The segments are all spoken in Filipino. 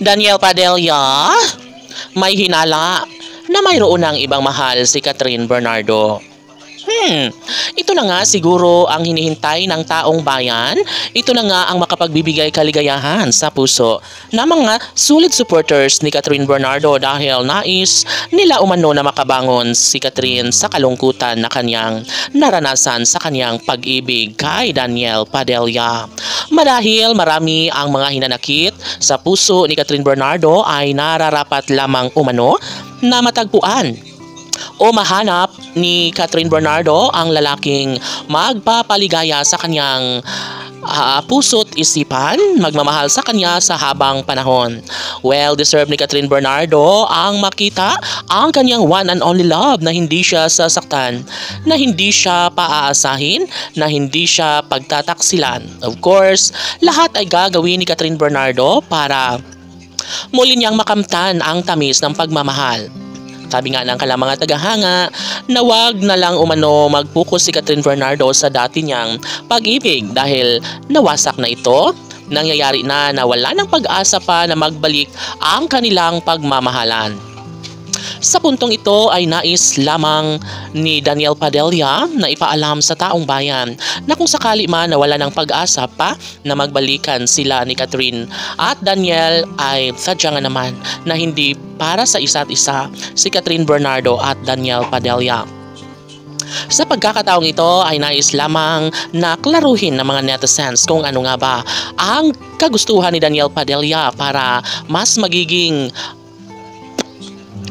Daniel Padilla, may hinala na mayroon ng ibang mahal si Catherine Bernardo. Ito na nga siguro ang hinihintay ng taong bayan. Ito na nga ang makapagbibigay kaligayahan sa puso ng mga solid supporters ni Catherine Bernardo dahil nais nila umano na makabangon si Catherine sa kalungkutan na kanyang naranasan sa kanyang pag-ibig kay Daniel Padilla. Marahil marami ang mga hinanakit sa puso ni Catherine Bernardo ay nararapat lamang umano na matagpuan o mahanap ni Catherine Bernardo ang lalaking magpapaligaya sa kanyang puso't isipan, magmamahal sa kanya sa habang panahon. Well, deserve ni Catherine Bernardo ang makita ang kanyang one and only love na hindi siya sasaktan, na hindi siya paaasahin, na hindi siya pagtataksilan. Of course, lahat ay gagawin ni Catherine Bernardo para muli niyang makamtan ang tamis ng pagmamahal. Sabi nga ng kailang mga tagahanga na wag na lang umano mag-focus si Catherine Bernardo sa dati niyang pag-ibig dahil nawasak na ito. Nangyayari na wala ng pag-asa pa na magbalik ang kanilang pagmamahalan. Sa puntong ito ay nais lamang ni Daniel Padilla na ipaalam sa taong bayan na kung sakali man nawala ng pag-asa pa na magbalikan sila ni Catherine at Daniel ay sadya nga naman na hindi para sa isa't isa si Catherine Bernardo at Daniel Padilla. Sa pagkakataong ito ay nais lamang na klaruhin ng mga netizens kung ano nga ba ang kagustuhan ni Daniel Padilla para mas magiging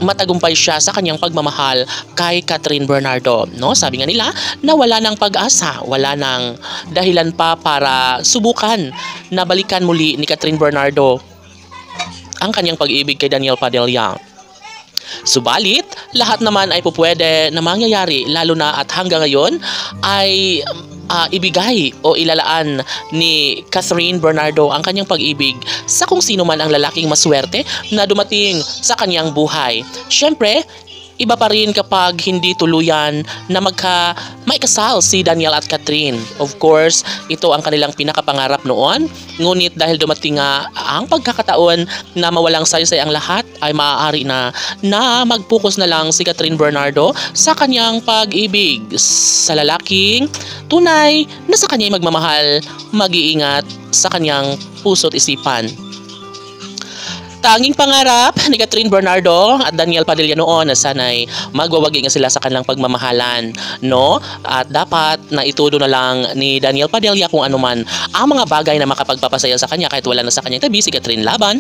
matagumpay siya sa kanyang pagmamahal kay Catherine Bernardo. No? Sabi nga nila na wala ng pag-asa, wala ng dahilan pa para subukan na balikan muli ni Catherine Bernardo ang kanyang pag-ibig kay Daniel Padilla. Subalit, lahat naman ay pupwede na mangyayari lalo na at hanggang ngayon ay ibigay o ilalaan ni Catherine Bernardo ang kanyang pag-ibig sa kung sino man ang lalaking maswerte na dumating sa kanyang buhay. Siyempre, iba pa rin kapag hindi tuluyan na maikasal si Daniel at Catherine. Of course, ito ang kanilang pinakapangarap noon. Ngunit dahil dumating nga ang pagkakataon na mawalang saysay ang lahat, ay maaari na mag-focus na lang si Catherine Bernardo sa kanyang pag-ibig sa lalaking tunay na sa kanya'y magmamahal, mag-iingat sa kanyang puso't isipan. Tanging pangarap ni Catherine Bernardo at Daniel Padilla noon na sana'y magwawagi nga sila sa kanilang pagmamahalan, no? At dapat na itudo na lang ni Daniel Padilla kung ano man ang mga bagay na makapagpapasaya sa kanya kahit wala na sa kanyang tabi si Catherine laban.